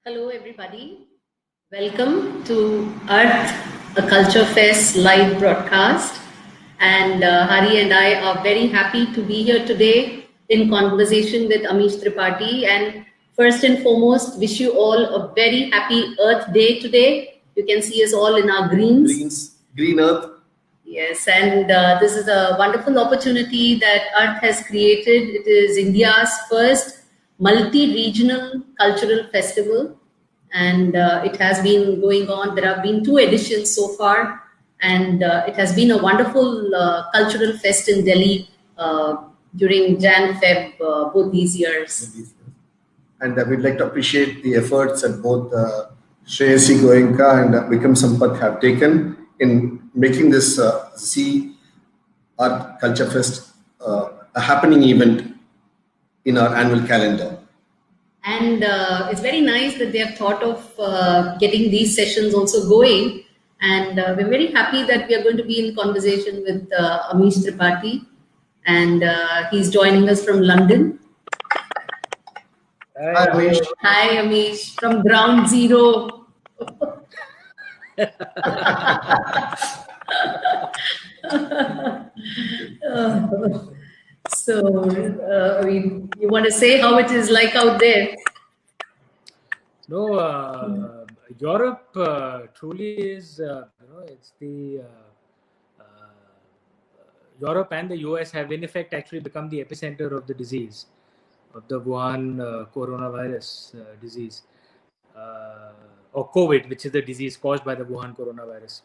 Hello, everybody. Welcome to Earth, a Culture Fest live broadcast. And Hari and I are very happy to be here today in conversation with Amish Tripathi. And first and foremost, wish you all a very happy Earth Day today. You can see us all in our green Earth. Yes, and this is a wonderful opportunity that Earth has created. It is India's first multi-regional cultural festival, and it has been going on. There have been 2 editions so far, and it has been a wonderful cultural fest in Delhi during Jan-Feb both these years. And we'd like to appreciate the efforts that both Shreyasi Goenka and Vikram Sampath have taken in making this Zee Art Culture Fest a happening event in our annual calendar. And it's very nice that they have thought of getting these sessions also going. And we're very happy that we are going to be in conversation with Amish Tripathi. And he's joining us from London. Hi, Amish. Hi, Amish, from Ground Zero. So, you want to say how it is like out there? No, Europe truly is, it's the Europe and the US have in effect actually become the epicenter of the disease, of the Wuhan coronavirus disease, or COVID, which is the disease caused by the Wuhan coronavirus.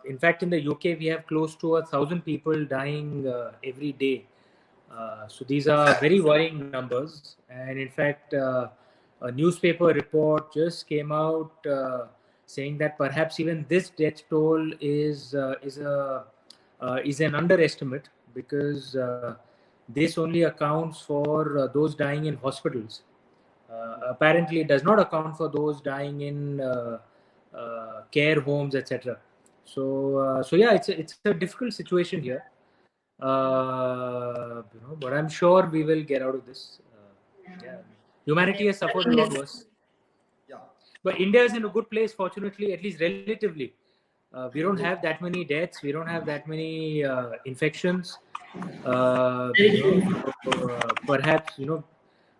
In fact, in the UK, we have close to 1,000 people dying every day. So these are very worrying numbers. And in fact, a newspaper report just came out saying that perhaps even this death toll is an underestimate, because this only accounts for those dying in hospitals. Apparently, it does not account for those dying in care homes, etc. So yeah, it's a difficult situation here. But I'm sure we will get out of this. Yeah. Humanity has suffered a lot worse. Yeah. But India is in a good place, fortunately, at least relatively. We don't have that many deaths. We don't have that many infections. Perhaps,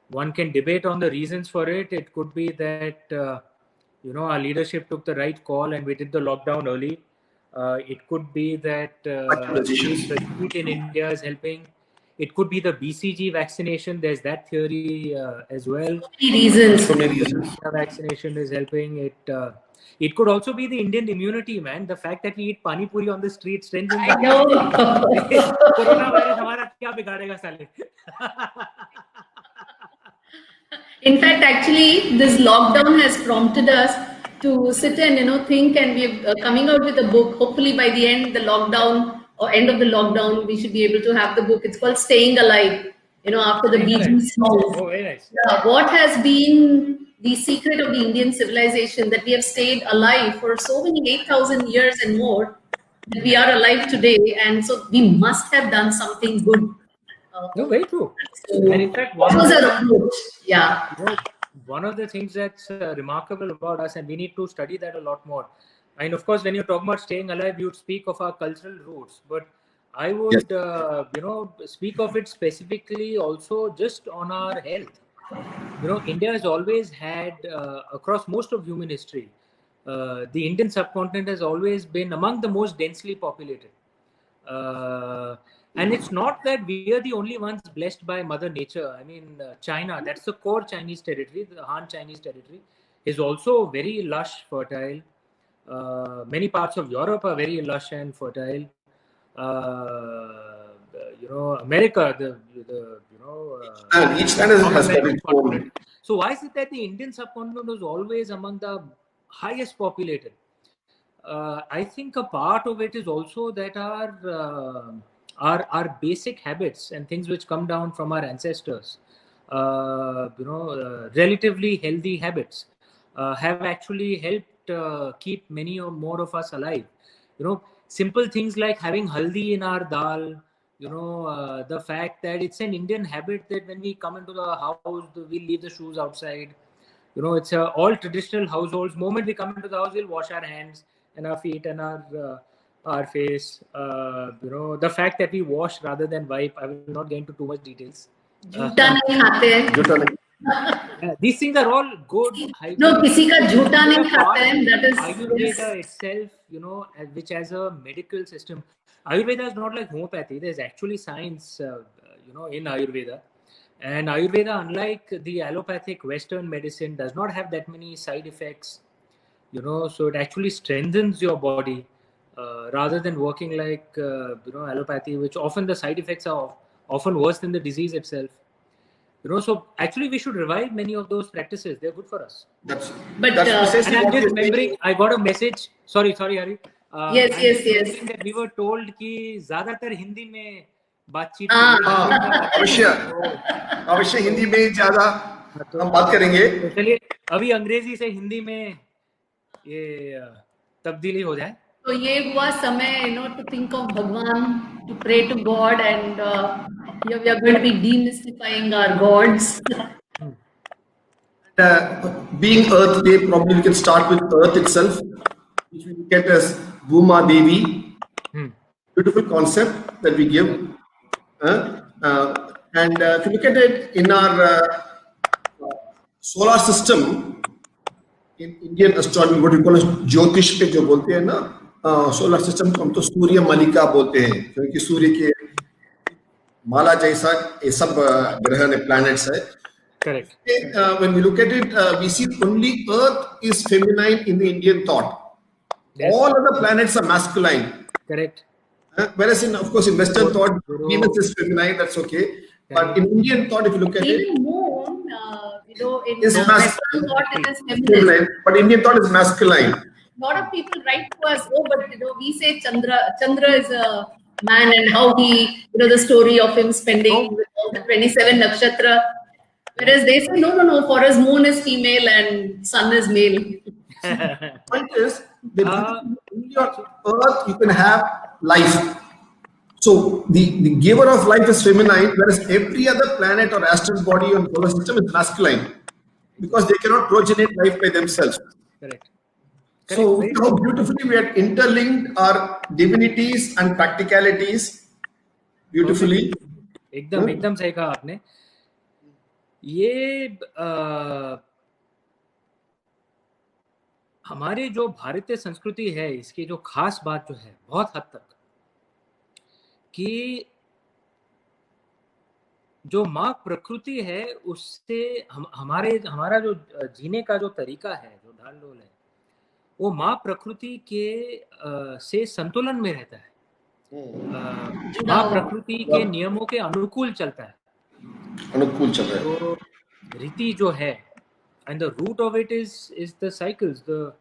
one can debate on the reasons for it. It could be that, our leadership took the right call and we did the lockdown early. It could be that the heat in India is helping. It could be the BCG vaccination. There's that theory as well. So many reasons. Vaccination is helping. It could also be the Indian immunity, man. The fact that we eat pani puri on the street strengthens. I know. Coronavirus हमारा क्या बिगाड़ेगा साले? In fact, actually, this lockdown has prompted us to sit and think, and we're coming out with a book. Hopefully, by the end of the lockdown, we should be able to have the book. It's called "Staying Alive." After the Bee Gees song. Oh, very nice. What has been the secret of the Indian civilization, that we have stayed alive for so many 8,000 years and more, that we are alive today, and so we must have done something good. No, very true. So, and in fact, what was our approach? Yeah. One of the things that's remarkable about us, and we need to study that a lot more. And of course, when you're talking about staying alive, you'd speak of our cultural roots, but I would, speak of it specifically also just on our health. India has always had, across most of human history, the Indian subcontinent has always been among the most densely populated. And it's not that we are the only ones blessed by Mother Nature. I mean, China, that's the core Chinese territory, the Han Chinese territory, is also very lush, fertile. Many parts of Europe are very lush and fertile. America, each land has got its own. So why is it that the Indian subcontinent was always among the highest populated? I think a part of it is also that our basic habits and things which come down from our ancestors, relatively healthy habits, have actually helped keep many or more of us alive. Simple things like having haldi in our dal, the fact that it's an Indian habit that when we come into the house, we leave the shoes outside. it's all traditional households. Moment we come into the house, we'll wash our hands and our feet and our face. The fact that we wash rather than wipe. I will not get into too much details. जूता नहीं खाते हैं. These things are all good. No, किसी का जूता नहीं खाते हैं. That is Ayurveda itself, which has a medical system. Ayurveda is not like homeopathy. There's actually science, in Ayurveda. And Ayurveda, unlike the allopathic Western medicine, does not have that many side effects. So it actually strengthens your body rather than working like allopathy, which often the side effects are often worse than the disease itself. So actually we should revive many of those practices. They're good for us. That's But, precisely And I'm what just you're remembering, saying. I got a message. Sorry, Hari. Yes, I'm yes, just yes. remembering that we were told कि ज़्यादातर हिंदी में बातचीत अवश्य हिंदी में ज्यादा हम बात करेंगे. तो चलिए अभी अंग्रेजी से हिंदी में ये तब्दीली हो जाए. तो ये हुआ समय, to think of Bhagwan, to pray to God, and here we are going to be demystifying our gods. Being Earth Day, probably we can start with Earth itself, which we look at as Bhuma Devi. Beautiful concept that we give. And if you look at it in our solar system, in Indian astronomy, what we call as Jyotish पे जो बोलते हैं ना, solar system को हम तो सूर्य मलिका बोलते हैं, क्योंकि सूर्य के माला जैसा ये सब ग्रह ने planets है. Correct. When we look at it, we see only Earth is feminine in the Indian thought. Yes. All other planets are masculine. Correct. Whereas of course, in Western thought, Venus is feminine. That's okay. But in Indian thought, if you look at it, Even moon, in is Western thought it is feminine. But Indian thought is masculine. A lot of people write to us, but we say Chandra is a man, and how he, the story of him spending with all the 27 nakshatra. Whereas they say, no, for us moon is female and sun is male. Point is, in your Earth, you can have life. So the giver of life is feminine, whereas every other planet or astral body on solar system is masculine, because they cannot progenate life by themselves. Correct. So how beautifully we had interlinked our divinities and practicalities beautifully. एकदम सही कहा आपने. ये हमारे जो भारतीय संस्कृति है, इसकी जो खास बात जो है बहुत हद तक, कि जो माँ प्रकृति है उससे हमारा जो जीने का जो तरीका है, जो ढाल डोल है, वो माँ प्रकृति के से संतुलन में रहता है. माँ प्रकृति के नियमों के अनुकूल चलता है. तो रीति जो है, and the root of it is the cycles, the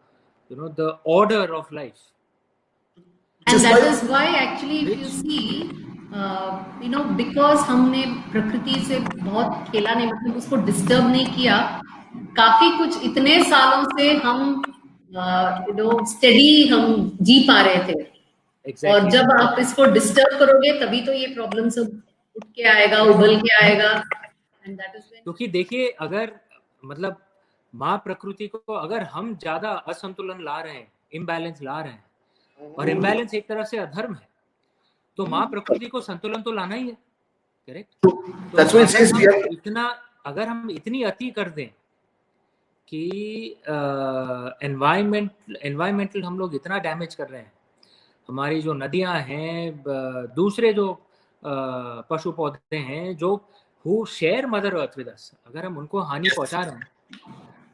order of life. And that is why actually if you see, because हमने प्रकृति से बहुत खेला नहीं, मतलब उसको डिस्टर्ब नहीं किया, काफी कुछ इतने सालों से हम स्टेडी हम जी पा रहे थे. Exactly. और जब आप इसको डिस्टर्ब करोगे तभी तो ये प्रॉब्लम सब उठ के आएगा, उबल के आएगा. And that is when... क्योंकि देखिए, अगर मतलब माँ प्रकृति को अगर हम ज्यादा असंतुलन ला रहे हैं, इम्बैलेंस ला रहे हैं, और इम्बैलेंस एक तरह से अधर्म है, तो माँ प्रकृति को संतुलन तो लाना ही है. करेक्ट. तो अगर हम इतनी अति कर दें कि एनवायरमेंटल हम लोग इतना डैमेज कर रहे हैं, हमारी जो नदियां हैं, दूसरे जो पशु पौधे हैं जो who share mother earth with us, अगर हम उनको हानि पहुंचा रहे हैं,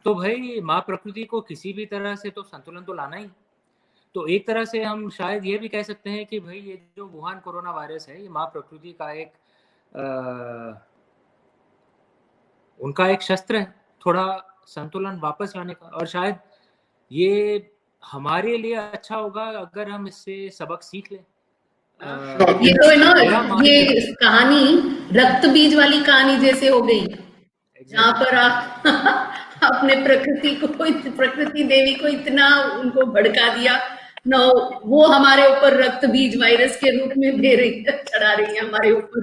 तो भाई माँ प्रकृति को किसी भी तरह से तो संतुलन तो लाना ही. तो एक तरह से हम शायद ये भी कह सकते हैं कि भाई ये जो वुहान कोरोना वायरस है, ये माँ प्रकृति का एक उनका एक शस्त्र है, थोड़ा संतुलन वापस लाने का. और शायद ये हमारे लिए अच्छा होगा अगर हम इससे सबक सीख लें. ये तो ये कहानी रक्त बीज वाली कहानी जैसे हो गई, जहाँ पर आप अपने प्रकृति देवी को इतना उनको भड़का दिया न, वो हमारे ऊपर रक्त बीज वायरस के रूप में चढ़ा रही है हमारे ऊपर.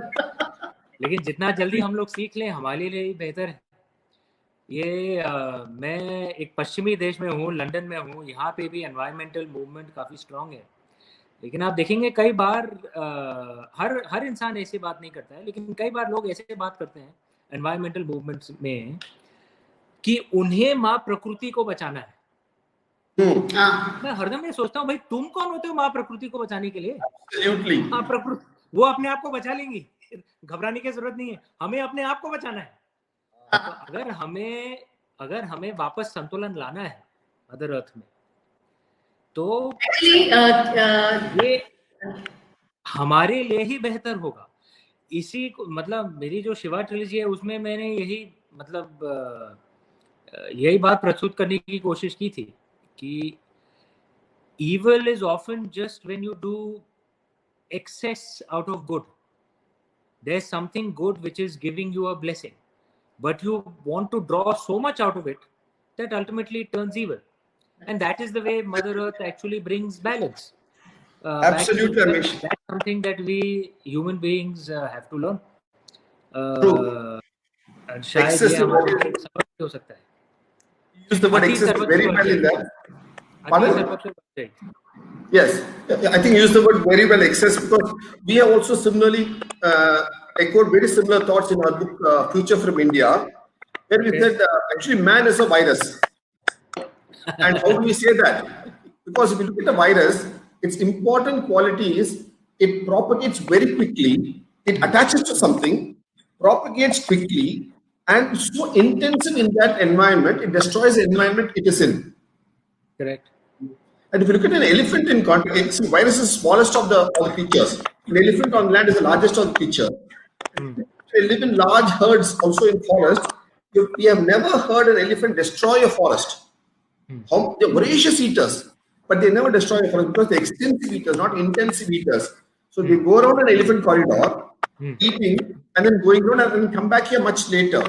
लेकिन जितना जल्दी हम लोग सीख लें हमारे लिए ही बेहतर है. मैं एक पश्चिमी देश में हूँ, लंदन में हूँ, यहाँ पे भी एनवायरमेंटल मूवमेंट काफ़ी स्ट्रांग है। लेकिन आप देखेंगे कई बार हर इंसान ऐसी बात नहीं करता है, लेकिन कई बार लोग ऐसे बात करते हैं एनवायरमेंटल मूवमेंट्स में कि उन्हें माँ प्रकृति को बचाना है। मैं हरदम ये सोचता हूँ, भाई तुम कौन होते हो माँ प्रकृति को बचाने के लिए? माँ प्रकृति वो अपने आप को बचा लेंगी, घबराने की जरूरत नहीं है, हमें अपने आप को बचाना है। तो अगर हमें वापस संतुलन लाना है मदर अर्थ में, तो ये हमारे लिए ही बेहतर होगा। इसी को मतलब मेरी जो शिवा ट्रिलॉजी है उसमें मैंने यही बात प्रस्तुत करने की कोशिश की थी कि evil is often just when you do excess out of good. There's something good which is giving you a blessing, but you want to draw so much out of it that ultimately it turns evil. And that is the way Mother Earth actually brings balance. Absolutely, Amish. That's something that we human beings have to learn. True. शायद ये हमारे लिए सबक हो सकता है. Use the word excess very well in that. Yes, I think you use the word very well, excess, because we have also similarly echoed very similar thoughts in our book Future from India, where we said actually man is a virus. And how do we say that? Because if you look at a virus, its important quality is it propagates very quickly, it attaches to something, propagates quickly, and so intensive in that environment, it destroys the environment it is in. Correct. And if you look at an elephant in context, virus is the smallest of all the creatures. An elephant on land is the largest of the creatures. They live in large herds also in forest. We have never heard an elephant destroy a forest. They're voracious eaters, but they never destroy a forest because they're extensive eaters, not intensive eaters. So they go around an elephant corridor, eating, and then going around and then come back here much later.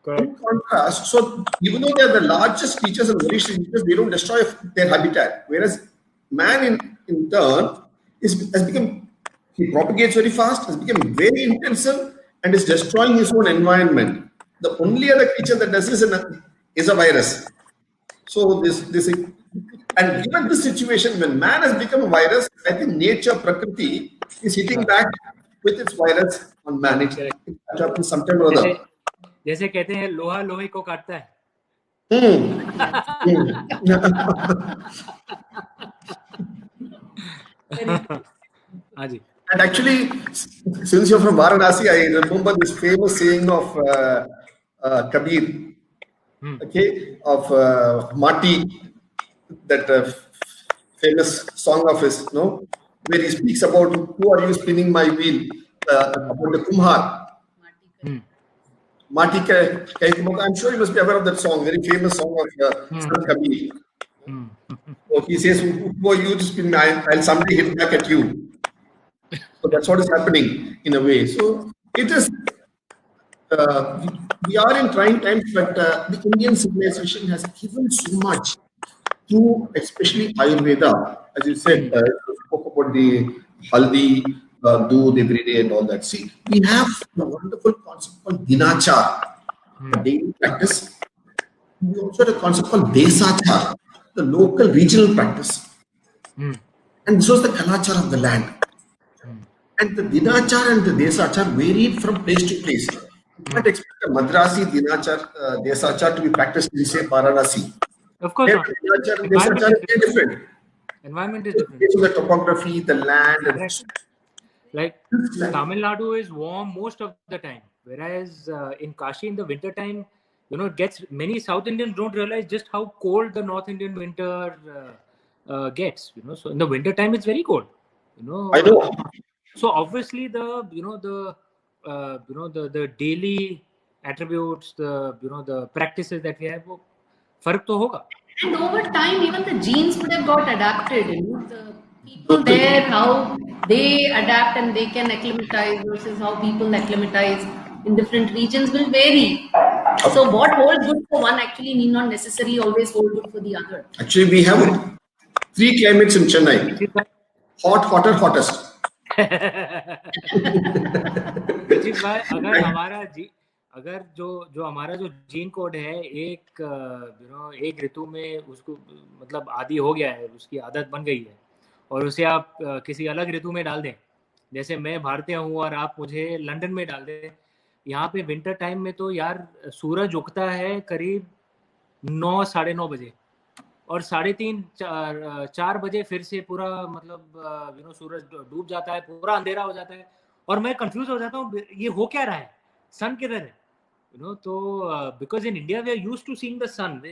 In contrast, so even though they are the largest creatures and voracious creatures, they don't destroy their habitat. Whereas man, in turn, has become, he propagates very fast, has become very intensive, and is destroying his own environment. The only other creature that does this is a virus. So and given this situation, when man has become a virus, I think nature, Prakriti, is hitting back with its virus on man. It happens sometime or other. जैसे कहते हैं लोहा लोहे को काटता है. हाँ जी. And actually, since you're from Varanasi, I remember this famous saying of Kabir, okay, of Mati, that famous song of his, where he speaks about who are you spinning my wheel, about the Kumhar. Mati Kai Kumhar. I'm sure you must be aware of that song, very famous song of Sant Kabir. So he says, who are you to spin me? I'll someday hit back at you. So that's what is happening in a way. So it is, we are in trying times, but the Indian civilization has given so much through especially Ayurveda. As you said, you spoke about the haldi, doodh every day and all that. See, we have a wonderful concept called dinachar, the daily practice. We also have a concept called desachar, the local regional practice. And this was the kalachar of the land. And the dinachar and the desachar varied from place to place. You can't expect a Madrasi dinachar, desachar to be practiced in, say, Varanasi. Of course not. Dinachar and desachar is different. Environment is different. Based on the topography, the land. And like Tamil Nadu is warm most of the time, whereas in Kashi in the winter time, it gets, many South Indians don't realize just how cold the North Indian winter gets. So in the winter time it's very cold. I know. So obviously the daily attributes, the practices that we have, fark to hoga. And over time, even the genes would have got adapted. The people there, how they adapt and they can acclimatize versus how people acclimatize in different regions will vary. So what holds good for one actually need not necessarily always hold good for the other. Actually, we have 3 climates in Chennai: hot, hotter, hottest. which is why अगर जो हमारा जो gene code है एक एक ऋतु में उसको मतलब आदी हो गया है, उसकी आदत बन गई है, और उसे आप किसी अलग ऋतु में डाल दें, जैसे मैं भारतीय हूँ और आप मुझे लंदन में डाल दें, यहाँ पे विंटर टाइम में तो यार सूरज उगता है करीब 9 साढ़े 9 बजे, और 3:30 4 बजे फिर से पूरा मतलब सूरज डूब जाता है, पूरा अंधेरा हो जाता है, और मैं कंफ्यूज हो जाता हूँ ये हो क्या रहा है, सन किधर है, तो because in India we are used to seeing the sun,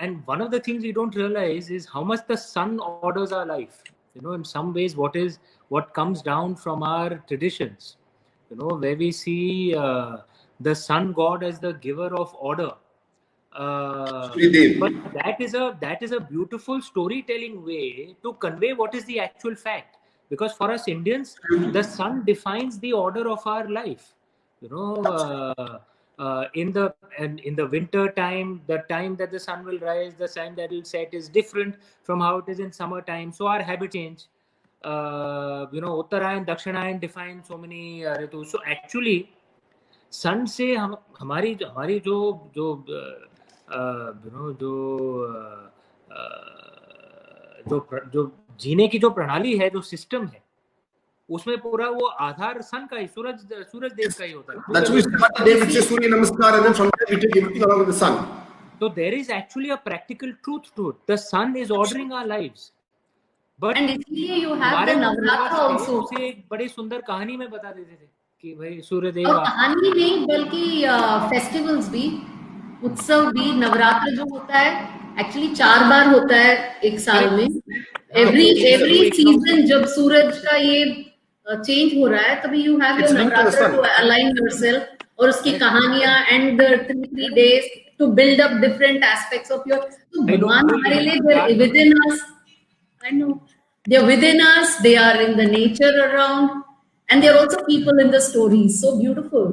and one of the things we don't realize is how much the sun orders our life. In some ways what comes down from our traditions, where we see the sun god as the giver of order. But that is a beautiful storytelling way to convey what is the actual fact, because for us Indians the sun defines the order of our life. In the winter time, the time that the sun will rise, the time that will set is different from how it is in summer time, so our habit change. Uttarayan, Dakshinayan define so many ritus. So actually sun से हमारी जो जीने की जो प्रणाली है, जो system है, उसमें पूरा वो आधार सन का ही, सूरज देव का ही होता है. That's why David says Surya Namaskar, and then from there we take everything along with the sun. So there is actually a practical truth to it. The sun is ordering our lives. But and इसलिए you have the Navratra also. उसे एक बड़ी सुंदर कहानी में बता देते थे कि भाई सूर्य देव. और कहानी नहीं बल्कि फेस्टिवल्स भी, उत्सव भी, नवरात्र जो होता है एक्चुअली 4 बार होता है एक साल में. एवरी सीजन जब सूरज का ये चेंज हो रहा है, तभी you have your Navratra to align yourself, और उसकी कहानियां and the 3 days to build up different aspects of your. तो भगवान हमारे लिए they're within us. I know they're within us, they are in the nature around, and they're also people in the stories. So beautiful.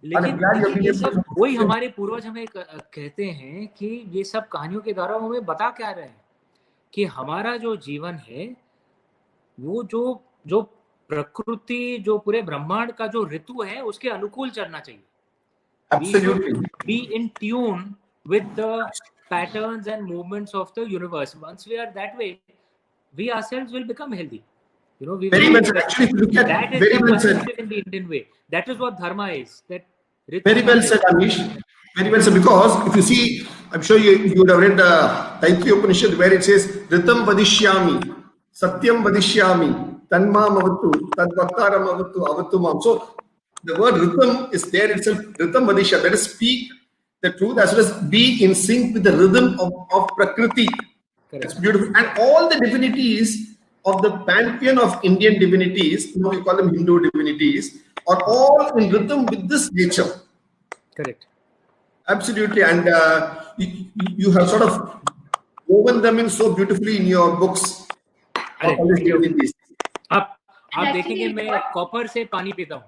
लेकिन ये सब वही हमारे पूर्वज हमें कहते हैं कि ये सब कहानियों के द्वारा हमें बता क्या रहे हैं कि हमारा जो जीवन है वो जो प्रकृति, जो पूरे ब्रह्मांड का जो ऋतु है, उसके अनुकूल चलना चाहिए. Absolutely. Be in tune with the patterns and movements of the universe. Once we are that way, we ourselves will become healthy. Very well said. Actually, look at that is very the well said. In the Indian way. That is what dharma is. That very well said, Anish. Very well said. Because if you see, I'm sure you would have read the Taittiriya Upanishad, where it says Ritam vadishyami, Satyam vadishyami, Tanmam avatu, Tadvaktaram avatu, avatumam. So the word Ritam is there itself. Ritam vadishya. Let us speak the truth as well as be in sync with the rhythm of Prakriti. Correct. It's beautiful. And all the divinities of the pantheon of Indian divinities, we call them Hindu divinities, are all in rhythm with this nature. Correct. Absolutely. And you have sort of woven them in so beautifully in your books. आप देखेंगे मैं copper से पानी पीता हूँ.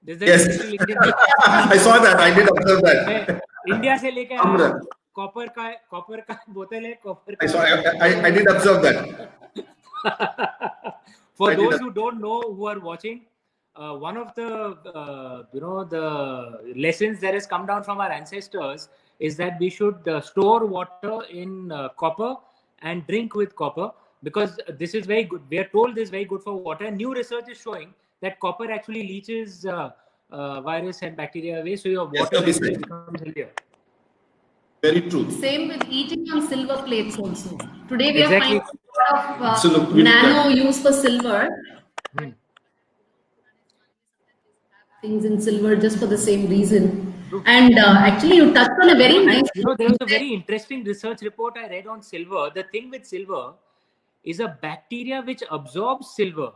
Yes. I saw that. I did observe that. India से लेकर copper का बोतल है, कॉपर का. I did observe that. For those who don't know, who are watching, one of the the lessons that has come down from our ancestors is that we should store water in copper and drink with copper, because this is very good. We are told this is very good for water. New research is showing that copper actually leaches virus and bacteria away, so your water becomes healthier. Very true. Same with eating on silver plates also. Today we are finding a lot of nano use for silver. Things in silver just for the same reason. And actually you touched on a very nice... there was a very interesting research report I read on silver. The thing with silver is a bacteria which absorbs silver.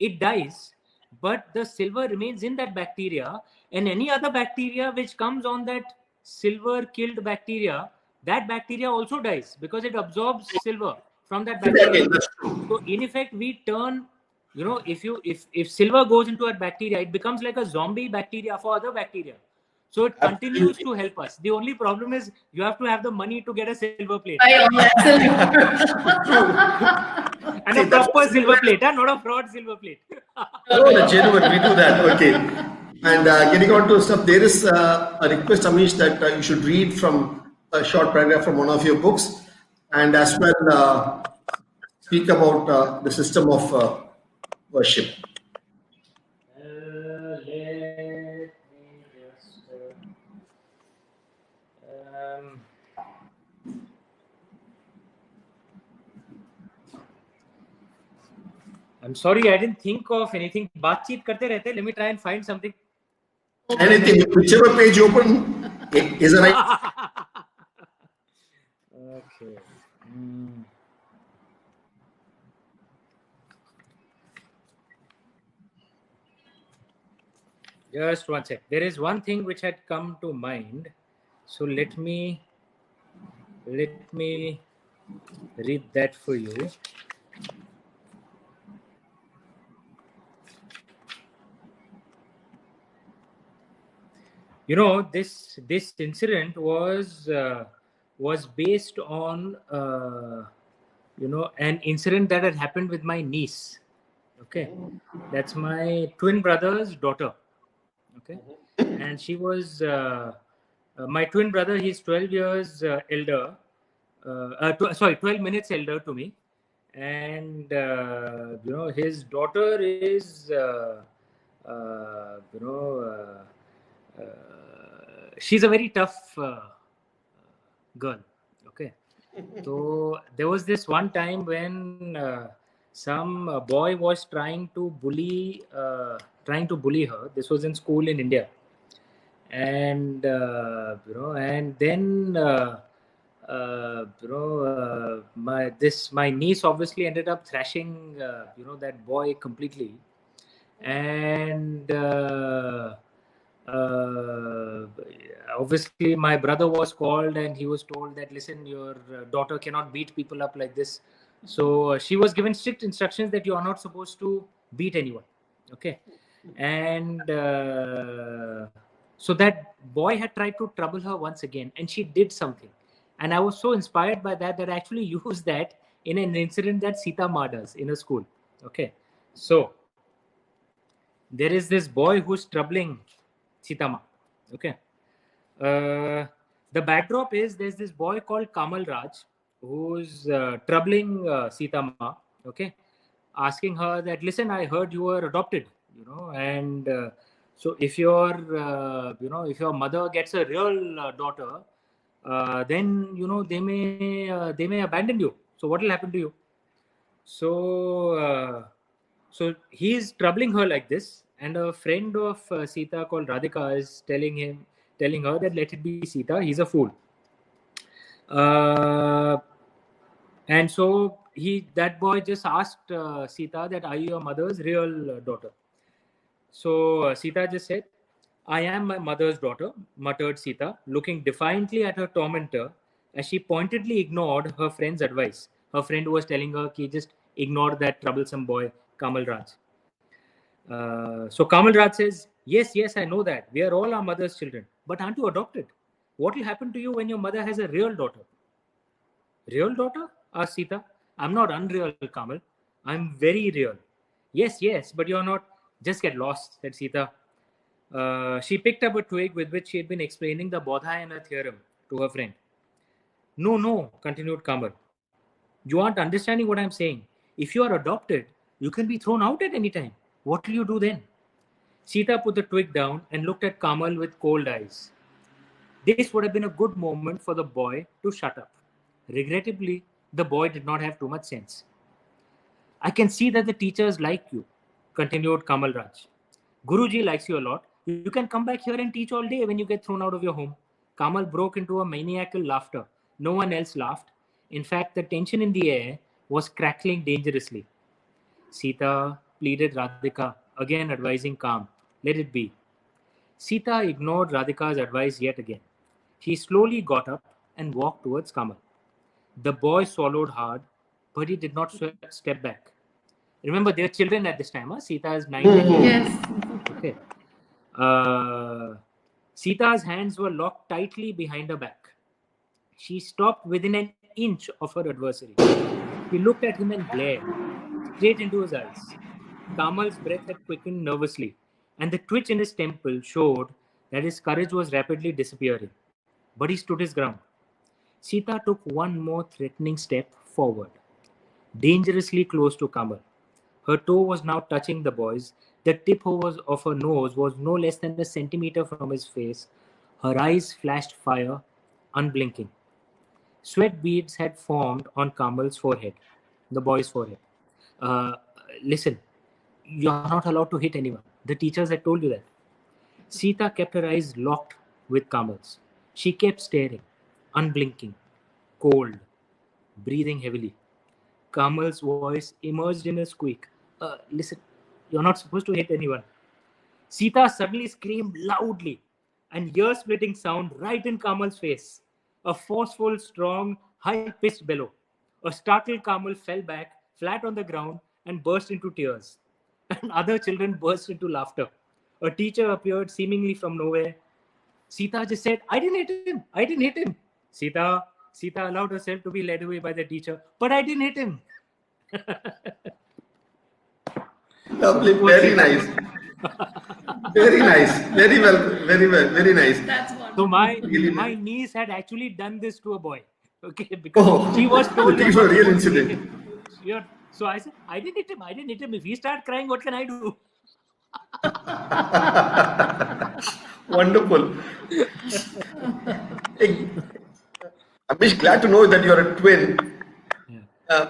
It dies, but the silver remains in that bacteria, and any other bacteria which comes on that silver killed bacteria, that bacteria also dies because it absorbs silver from that bacteria. So in effect we turn, if silver goes into a bacteria, it becomes like a zombie bacteria for other bacteria. So it continues to help us. The only problem is you have to have the money to get a silver plate. And a proper silver plate, not a fraud silver plate. No, genuine, we do that. Okay. And getting on to stuff, there is a request, Amish, that you should read from a short paragraph from one of your books, and as well speak about the system of worship. Let me just. I'm sorry, I didn't think of anything. बातचीत करते रहते. Let me try and find something. Anything, whichever page you open, it is a right. Okay. Just one sec. There is one thing which had come to mind. So let me read that for you. You know, this incident was based on an incident that had happened with my niece. Okay, that's my twin brother's daughter. Okay, and she was my twin brother. He's 12 years elder. 12 minutes elder to me, and his daughter is she's a very tough girl. Okay, so there was this one time when some boy was trying to bully her. This was in school in India, and and then my niece obviously ended up thrashing that boy completely, and obviously my brother was called and he was told that, listen, your daughter cannot beat people up like this. So she was given strict instructions that you are not supposed to beat anyone. Okay, and so that boy had tried to trouble her once again, and she did something, and I was so inspired by that I actually used that in an incident that Sita Ma does in a school. Okay, so there is this boy who's troubling Sita Ma. Okay, the backdrop is there's this boy called Kamal Raj who's troubling Sita Ma. Okay, asking her that, listen, I heard you were adopted, and so if your if your mother gets a real daughter, then they may abandon you. So what will happen to you? So so he's troubling her like this, and a friend of Sita called Radhika is telling her that let it be Sita, he's a fool. And so that boy just asked Sita that, are you your mother's real daughter? So Sita just said, I am my mother's daughter, muttered Sita, looking defiantly at her tormentor as she pointedly ignored her friend's advice. Her friend was telling her to just ignore that troublesome boy, Kamal Raj. So Kamal Raj says, yes, I know that. We are all our mother's children. But aren't you adopted? What will happen to you when your mother has a real daughter? Real daughter? Asked Sita. I'm not unreal, Kamal. I'm very real. Yes, but you're not. Just get lost, said Sita. She picked up a twig with which she had been explaining the Bodhayana theorem to her friend. No, continued Kamal. You aren't understanding what I'm saying. If you are adopted, you can be thrown out at any time. What will you do then? Sita put the twig down and looked at Kamal with cold eyes. This would have been a good moment for the boy to shut up. Regrettably, the boy did not have too much sense. I can see that the teachers like you, continued Kamal Raj. Guruji likes you a lot. You can come back here and teach all day when you get thrown out of your home. Kamal broke into a maniacal laughter. No one else laughed. In fact, the tension in the air was crackling dangerously. Sita pleaded Radhika, again advising calm. Let it be. Sita ignored Radhika's advice yet again. She slowly got up and walked towards Kamal. The boy swallowed hard, but he did not step back. Remember, they are children at this time. Huh? Sita is 9. Yes. Okay. Sita's hands were locked tightly behind her back. She stopped within an inch of her adversary. She looked at him and glared straight into his eyes. Kamal's breath had quickened nervously. and the twitch in his temple showed that his courage was rapidly disappearing. But he stood his ground. Sita took one more threatening step forward, dangerously close to Kamal. Her toe was now touching the boy's. The tip of her nose was no less than a centimeter from his face. Her eyes flashed fire, unblinking. Sweat beads had formed on Kamal's forehead, the boy's forehead. Listen, you're not allowed to hit anyone. The teachers had told you that. Sita kept her eyes locked with Kamal's. She kept staring, unblinking, cold, breathing heavily. Kamal's voice emerged in a squeak. Listen, you're not supposed to hit anyone. Sita suddenly screamed loudly, an ear-splitting sound right in Kamal's face. A forceful, strong, high-pitched bellow. A startled Kamal fell back, flat on the ground, and burst into tears. And other children burst into laughter. A teacher appeared seemingly from nowhere. Sita just said, I didn't hit him. I didn't hit him. Sita allowed herself to be led away by the teacher. But I didn't hit him. Lovely, very nice. Very nice. Very well, very nice. That's wonderful. So my niece had actually done this to a boy. Okay, because she was told it was a real incident. So I said, I didn't hit him. If he started crying, what can I do? Wonderful. I'm just glad to know that you're a twin.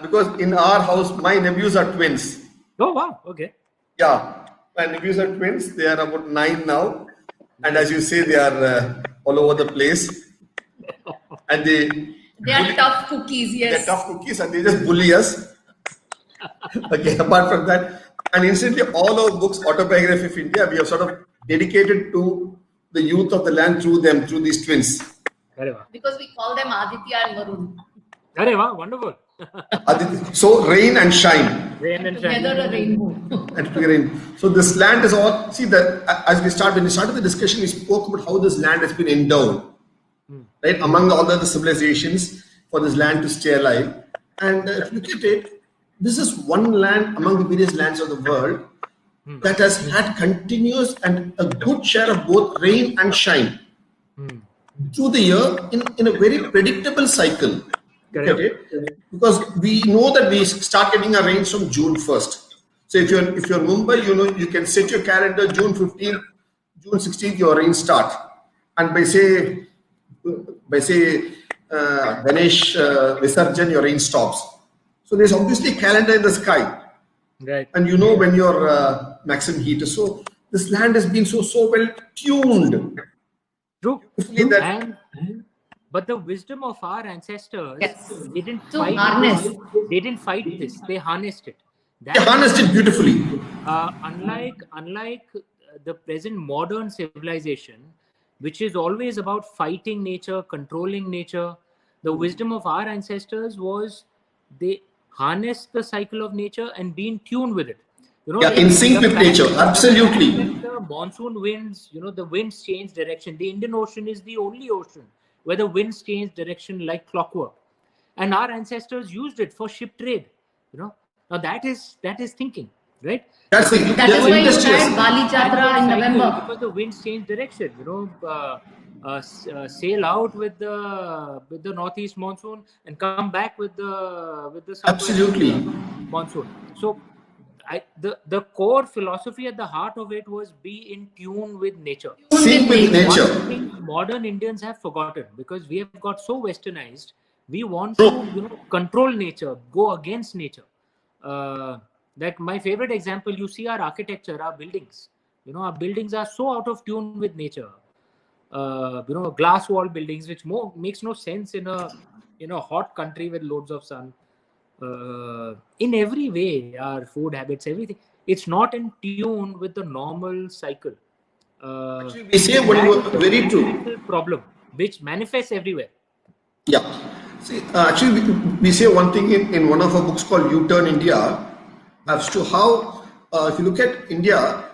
Because in our house, my nephews are twins. Oh, wow. Okay. Yeah. My nephews are twins. They are about 9 now. And as you say, they are all over the place. And they are tough cookies, yes. They're tough cookies and they just bully us. Okay, apart from that. And instantly, all our books, Autobiography of India, we have sort of dedicated to the youth of the land through them, through these twins. Because we call them Aditya and Varun. Wonderful. So, rain and shine. Together a rainbow. So, this land is all, see, when we started the discussion, we spoke about how this land has been endowed, right, among all the other civilizations for this land to stay alive. And if you look at it, this is one land among the various lands of the world that has had continuous and a good share of both rain and shine through the year in a very predictable cycle. Okay? Because we know that we start getting our rains from June 1st. So if you're Mumbai, you can set your calendar June 15th, June 16th, your rains start. And by say Ganesh Visarjan, your rain stops. So there's obviously a calendar in the sky. Right. And you know when your maximum heat is. So this land has been so well tuned. True. But the wisdom of our ancestors, they didn't fight this. They harnessed it. They harnessed it beautifully. Unlike the present modern civilization, which is always about fighting nature, controlling nature, the wisdom of our ancestors was they harnessed the cycle of nature and be in tune with it. In sync with nature, absolutely. The monsoon winds, the winds change direction. The Indian Ocean is the only ocean where the winds change direction like clockwork. And our ancestors used it for ship trade. Now that is thinking, right? That's why you had Bali Jatra in November. Because the winds change direction, sail out with the northeast monsoon and come back with the absolutely monsoon. So the core philosophy at the heart of it was be in tune with nature. Sync with nature. One thing modern Indians have forgotten, because we have got so westernized, we want to control nature, go against nature. That my favorite example, you see our architecture, our buildings. Our buildings are so out of tune with nature. Glass wall buildings, which makes no sense in a hot country with loads of sun. In every way, our food habits, everything, it's not in tune with the normal cycle. Actually, we say very true problem which manifests everywhere. Yeah. See, actually, we say one thing in one of our books called U-Turn India as to how, if you look at India,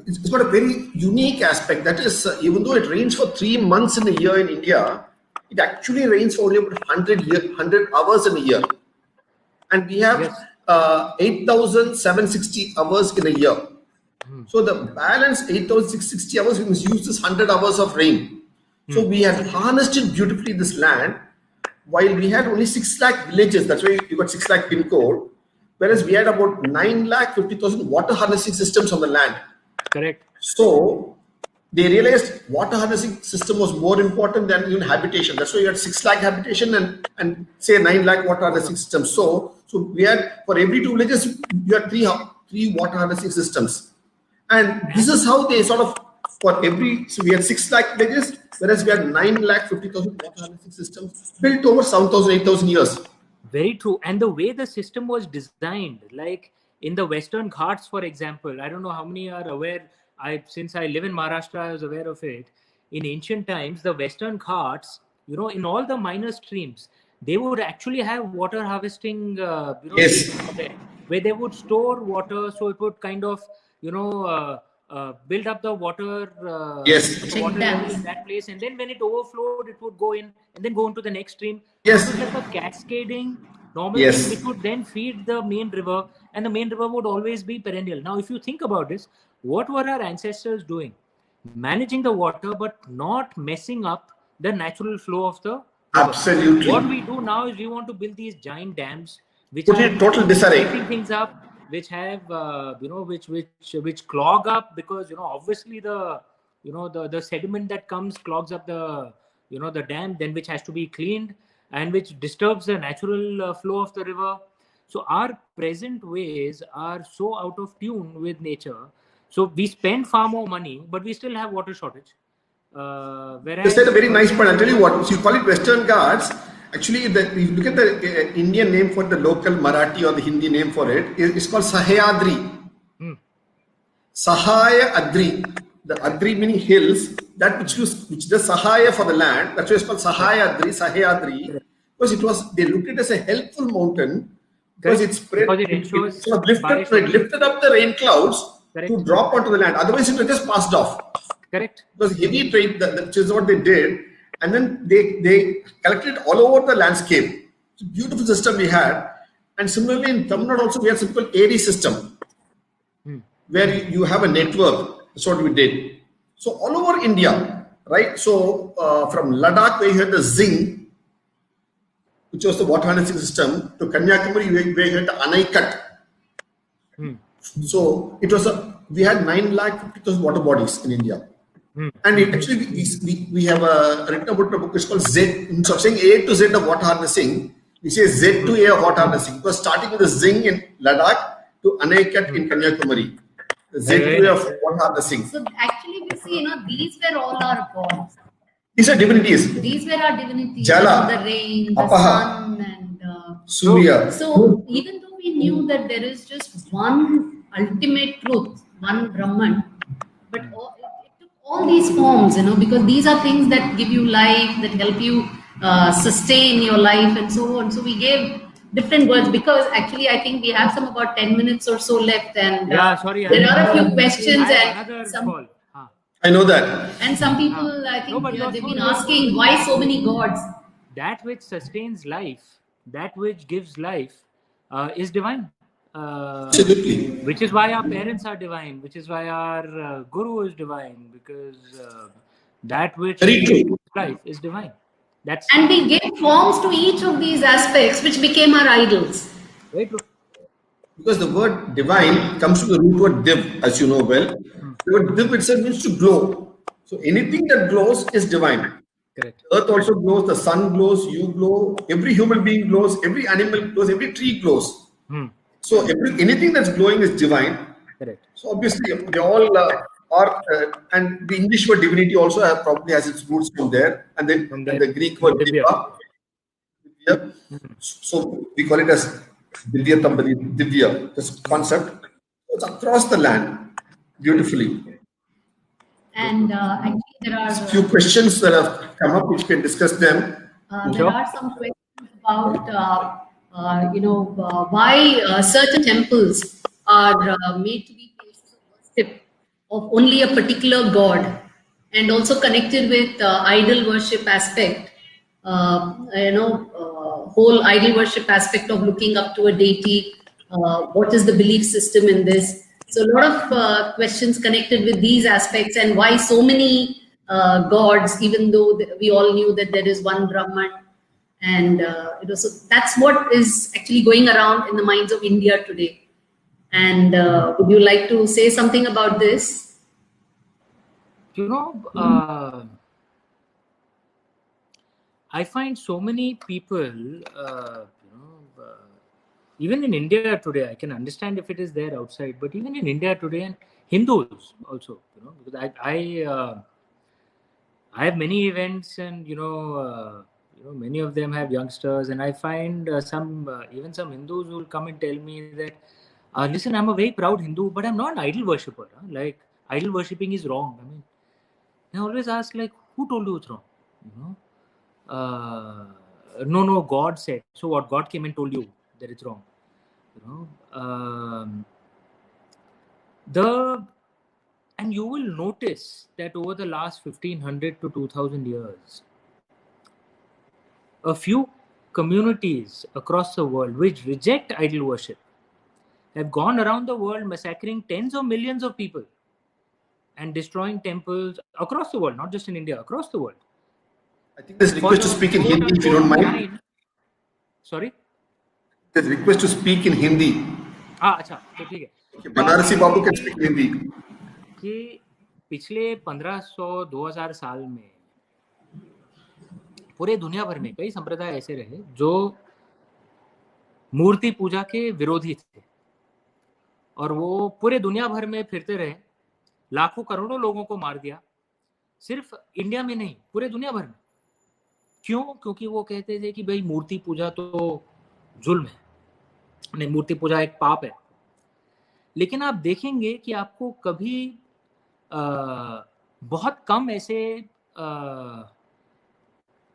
it's got a very unique aspect. That is, even though it rains for 3 months in a year in India, it actually rains for only about 100 hours in a year. And we have 8,760 hours in a year. So the balance 8,660 hours, we must use this 100 hours of rain. So we had harnessed it beautifully, this land, while we had only 6 lakh villages. That's why you got 6 lakh pin code. Whereas we had about 9,50,000 water harnessing systems on the land. Correct. So they realized water harnessing system was more important than even habitation. That's why you had 6 lakh habitation and say 9 lakh water harnessing systems. So we had, for every 2 villages, you had three water harnessing systems. And this is how they sort of, for every, so we had 6 lakh villages, whereas we had 9,50,000 water harnessing systems built over 7,000, 8,000 years. Very true. And the way the system was designed, like in the Western Ghats, for example, I don't know how many are aware. Since I live in Maharashtra, I was aware of it. In ancient times, the Western Ghats, in all the minor streams, they would actually have water harvesting, Yes. where they would store water, so it would kind of, build up the water, Yes. the water level in that place, and then when it overflowed, it would go in and then go into the next stream. Yes. It was like a cascading normal Yes. thing, which would then feed the main river, and the main river would always be perennial. Now, if you think about this, what were our ancestors doing? Managing the water, but not messing up the natural flow of the river. Absolutely. What we do now is we want to build these giant dams, which Put are it in total disarray. keeping things up, which have which clog up, because obviously the sediment that comes clogs up the the dam, then which has to be cleaned, and which disturbs the natural flow of the river. So our present ways are so out of tune with nature. So we spend far more money, but we still have water shortage. You Whereas said a very nice point. I'll tell you what. So you call it Western Ghats. Actually, if you look at the Indian name for the local Marathi or the Hindi name for it, it's called Sahyadri. Sahaya Adri. The Adri meaning hills. That which does Sahaya for the land. That's why it's called Sahayadri, Sahyadri. Because they looked at it as a helpful mountain. Because it spread, Because it ensures it sort of lifted up the rain clouds to drop onto the land. Otherwise, it was just passed off. Correct. It was heavy trade, which is what they did. And then they collected all over the landscape. It's a beautiful system we had. And similarly, in Tamil Nadu also, we had something called AD system, where you have a network. That's what we did. So all over India, right? So from Ladakh, where you had the Zing, which was the water harnessing system, to Kanyakumari, where you had the Anaikat. So it was we had 9,50,000 water bodies in India. And actually, we have written about a book. It's called Z. Instead of saying A to Z of water harnessing, we say Z to A of water harnessing. Because starting with the Zing in Ladakh to Anaikat in Kanyakumari, the Z to A of water harnessing. So actually, we see, these were all our gods. These are divinities. These were our divinities. Jala, the rain, the Apaha, sun, and Surya. So even though we knew that there is just one ultimate truth, one Brahman, but it took all these forms, because these are things that give you life, that help you sustain your life, and so on. So we gave different words, because actually I think we have about 10 minutes or so left, and there are a few questions and some. I know that. And some people, I think, they've been asking why so many gods. That which sustains life, that which gives life, is divine. Absolutely. Which is why our parents are divine. Which is why our guru is divine, because that which gives life is divine. And we gave forms to each of these aspects, which became our idols. Very true. Because the word divine comes from the root word div, as you know well. The word div itself means to glow. So anything that glows is divine. Correct. Earth also glows, the sun glows, you glow, every human being glows, every animal glows, every tree glows. So anything that's glowing is divine. Correct. So obviously they all are, and the English word divinity also probably has its roots from there, and then the Greek word divya. So we call it as Divya Tambadi, Divya, this concept. It's across the land, beautifully. And actually, there are a few questions that have come up, which we can discuss them. There are some questions about, why certain temples are made to be places of worship of only a particular god, and also connected with idol worship aspect. Whole idol worship aspect of looking up to a deity. What is the belief system in this? So a lot of questions connected with these aspects, and why so many gods, even though we all knew that there is one Brahman. And so that's what is actually going around in the minds of India today. And would you like to say something about this? I find so many people, even in India today, I can understand if it is there outside, but even in India today, and Hindus also, because I have many events, and many of them have youngsters, and I find even some Hindus will come and tell me that, listen, I'm a very proud Hindu, but I'm not an idol worshipper. Like, idol worshipping is wrong. I mean, I always ask, like, who told you it's wrong? No, God said. So what? God came and told you that it's wrong. And you will notice that over the last 1500 to 2000 years, a few communities across the world which reject idol worship have gone around the world massacring tens of millions of people and destroying temples across the world, not just in India, across the world. I think there's a request to speak in Hindi, if you don't mind. Sorry? There's a request to speak in Hindi. अच्छा, तो ठीक है. बनारसी बाबू can speak in Hindi. कि पिछले 1500-2000 साल में पूरे दुनिया भर में कई संप्रदाय ऐसे रहे जो मूर्ति पूजा के विरोधी थे, और वो पूरे दुनिया भर में फिरते रहे, लाखों करोड़ों लोगों को मार दिया, सिर्फ इंडिया में नहीं, पूरे दुनिया भर में. क्यों? क्योंकि वो कहते थे कि भाई मूर्ति पूजा तो जुल्म है, नहीं, मूर्ति पूजा एक पाप है. लेकिन आप देखेंगे कि आपको कभी बहुत कम ऐसे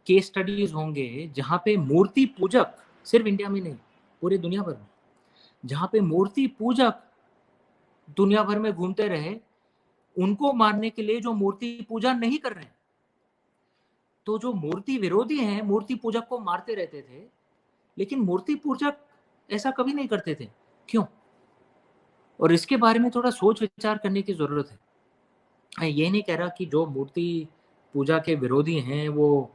केस स्टडीज होंगे जहां पे मूर्ति पूजक, सिर्फ इंडिया में नहीं, पूरे दुनिया भर में, जहां पे मूर्ति पूजक दुनिया भर में घूमते रहे उनको मारने के लिए जो मूर्ति पूजा नहीं कर रहे हैं. तो जो मूर्ति विरोधी हैं मूर्ति पूजक को मारते रहते थे, लेकिन मूर्ति पूजक ऐसा कभी नहीं करते थे. क्यों? और इसके बारे में थोड़ा सोच विचार करने की जरूरत है. मैं ये नहीं कह रहा कि जो मूर्ति पूजा के विरोधी हैं वो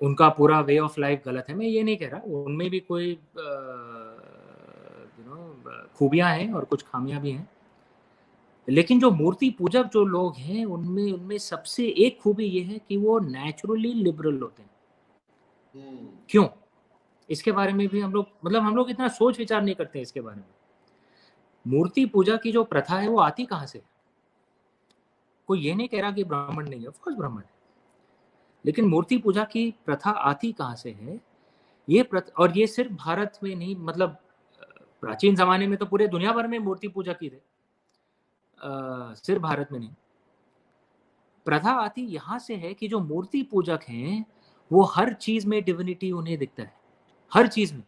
उनका पूरा वे ऑफ लाइफ गलत है. मैं ये नहीं कह रहा. उनमें भी कोई खूबियां हैं और कुछ खामियां भी हैं. लेकिन जो मूर्ति पूजक जो लोग हैं उनमें सबसे एक खूबी ये है कि वो नेचुरली लिबरल होते हैं. क्यों? इसके बारे में भी हम लोग इतना सोच विचार नहीं करते हैं इसके बारे में. मूर्ति पूजा की जो प्रथा है वो आती कहाँ से? कोई ये नहीं कह रहा कि ब्राह्मण नहीं है, ऑफ कोर्स ब्राह्मण है, लेकिन मूर्ति पूजा की प्रथा आती कहाँ से है? और ये सिर्फ भारत में नहीं, मतलब प्राचीन जमाने में तो पूरे दुनिया भर में मूर्ति पूजा की थे, सिर्फ भारत में नहीं. प्रथा आती यहाँ से है कि जो मूर्ति पूजक हैं वो हर चीज में डिविनिटी उन्हें दिखता है, हर चीज में.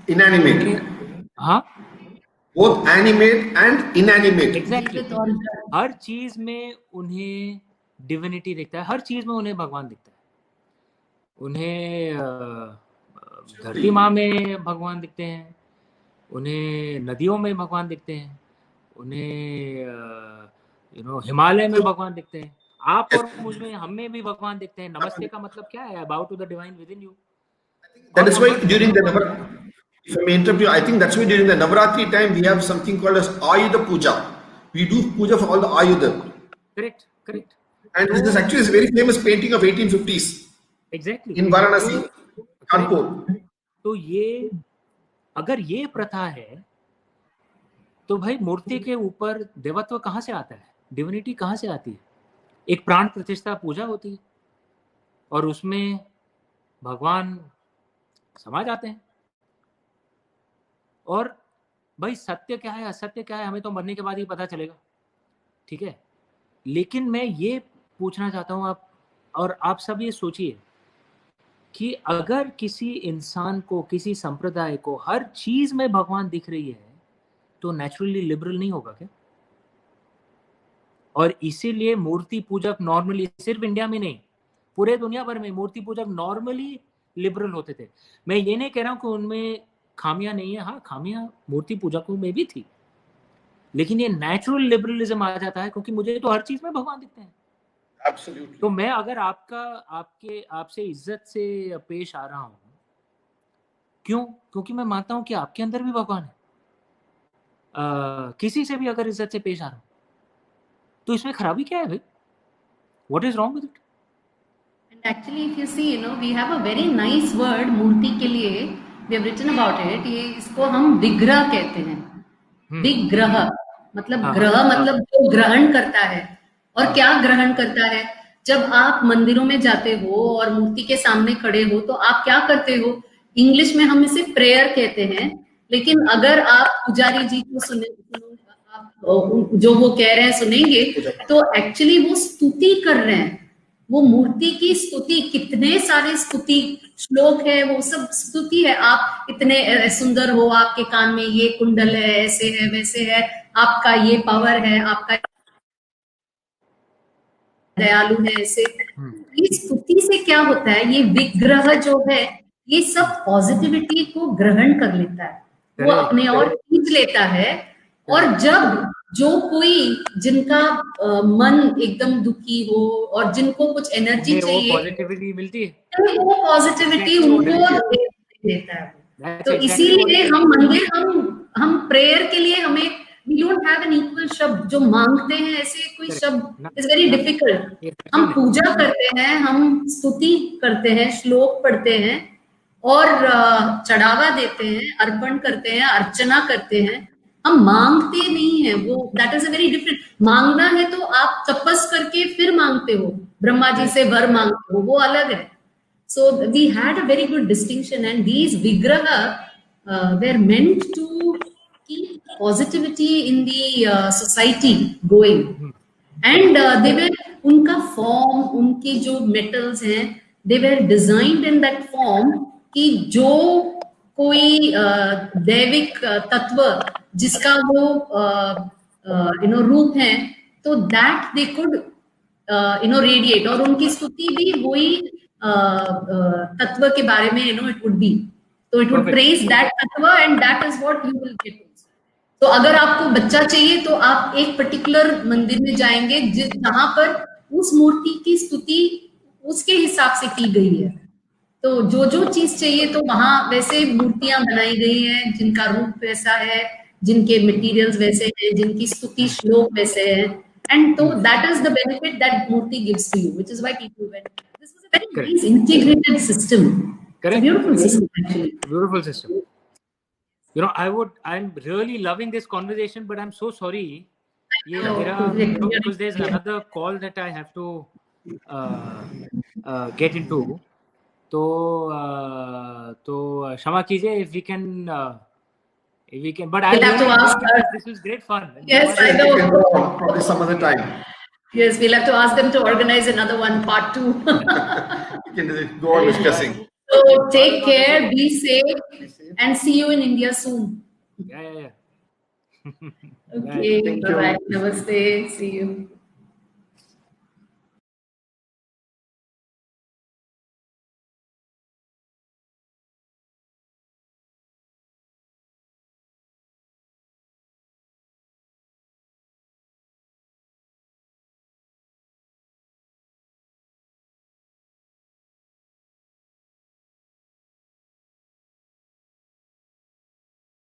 Inanimate. हाँ, both animate and inanimate. Exactly. हर चीज में उन्हें डिविनिटी दिखता है, हर चीज में उन्हें भगवान दिखता है. उन्हें धरती माँ में भगवान दिखते हैं, उन्हें नदियों में भगवान दिखते हैं, उन्हें हिमालय में भगवान दिखते हैं. आप और मुझ में, हम में भी भगवान दिखते हैं. नमस्ते का मतलब क्या है? About to the divine within you. That is why during the if I may interrupt you, I think that's why during the Navaratri time we have something called as Ayudha Puja. We do puja for all the Ayudha. Correct. And this actually is a very famous painting of 1850s. Exactly. In Varanasi, Kanpur. तो ये अगर ये प्रथा है तो भाई मूर्ति के ऊपर देवत्व कहाँ से आता है? डिविनिटी कहाँ से आती है? एक प्राण प्रतिष्ठा पूजा होती है और उसमें भगवान समा जाते हैं. और भाई सत्य क्या है असत्य क्या है हमें तो मरने के बाद ही पता चलेगा, ठीक है. लेकिन मैं ये पूछना चाहता हूँ आप सब ये सोचिए कि अगर किसी इंसान को, किसी संप्रदाय को हर चीज में भगवान दिख रही है तो नेचुरली लिबरल नहीं होगा क्या? और इसीलिए मूर्ति पूजक नॉर्मली, सिर्फ इंडिया में नहीं, पूरे दुनिया भर में मूर्ति पूजक नॉर्मली लिबरल होते थे। मैं ये नहीं कह रहा हूँ कि उनमें खामियां नहीं है, हाँ खामियां मूर्ति पूजकों में भी थी, लेकिन ये नेचुरल लिबरलिज्म आ जाता है क्योंकि मुझे तो हर चीज में भगवान दिखते हैं। Absolutely. तो मैं अगर आपसे इज्जत से पेश आ रहा हूँ, क्यों? क्योंकि मैं मानता हूँ कि आपके अंदर भी भगवान है। किसी से भी अगर इज्जत से पेश आ रहा हूँ तो इसमें खराबी क्या है भाई? What is wrong with it? And actually, if you see, we have a very nice word मूर्ति के लिए. We have written about it. ये इसको हम विग्रह कहते हैं. विग्रह मतलब ग्रह मतलब जो ग्रहण करता है. और क्या ग्रहण करता है? जब आप मंदिरों में जाते हो और मूर्ति के सामने खड़े हो तो आप क्या करते हो? इंग्लिश में हम इसे प्रेयर कहते हैं, लेकिन अगर आप पुजारी जी को आप जो वो कह रहे हैं सुनेंगे तो एक्चुअली वो स्तुति कर रहे हैं. वो मूर्ति की स्तुति, कितने सारे स्तुति श्लोक है, वो सब स्तुति है. आप इतने सुंदर हो, आपके कान में ये कुंडल है, ऐसे है वैसे है, आपका ये पावर है, आपका दयालु है, ऐसे. ये स्तुति से क्या होता है? ये विग्रह जो है ये सब पॉजिटिविटी को ग्रहण कर लेता है, वो अपने और खींच लेता है. और जब जो कोई जिनका मन एकदम दुखी हो और जिनको कुछ एनर्जी चाहिए, पॉजिटिविटी मिलती है, वो पॉजिटिविटी उनको देता है. तो इसीलिए हम मंदिर, हम प्रेयर के लिए हमें we don't have an equal शब्द जो मांगते हैं, ऐसे कोई शब्द is very difficult. हम पूजा करते हैं, हम स्तुति करते हैं, श्लोक पढ़ते हैं और चढ़ावा देते हैं, अर्पण करते हैं, अर्चना करते हैं. हम मांगते नहीं है. वो that is a very different. मांगना है तो आप तपस करके फिर मांगते हो, ब्रह्मा जी से वर मांगते हो, वो अलग है. So we had a very good distinction, and these vigraha were meant to keep positivity in the society going. And they were, उनका form, उनके जो metals हैं, they were designed in that form कि जो कोई दैविक तत्व जिसका वो रूप है, तो that they could radiate. और उनकी स्तुति भी वही तत्व के बारे में it would be. So it would praise that tattva, and that is what you will get. तो अगर आपको बच्चा चाहिए तो आप एक पर्टिकुलर मंदिर में जाएंगे जहां पर उस मूर्ति की स्तुति उसके हिसाब से की गई है. तो जो जो चीज चाहिए तो वहां वैसे मूर्तियां बनाई गई हैं, जिनका रूप वैसा है, जिनके मटेरियल्स वैसे हैं, जिनकी स्तुति श्लोक वैसे हैं. And so that is the benefit that Murti gives to you, which is why people went. This was a very nice integrated system. Correct. Beautiful system, actually. Beautiful system. I'm really loving this conversation, but I'm so sorry. Because there's another call that I have to get into. So Shama कीजिए, if we can, but I have to ask. This is great fun. Yes, I know. Probably some other time. Yes, we'll have to ask them to organize another one, part 2. We can go on discussing. So take care, be safe, and see you in India soon. Yeah. Okay, bye-bye. Namaste. See you.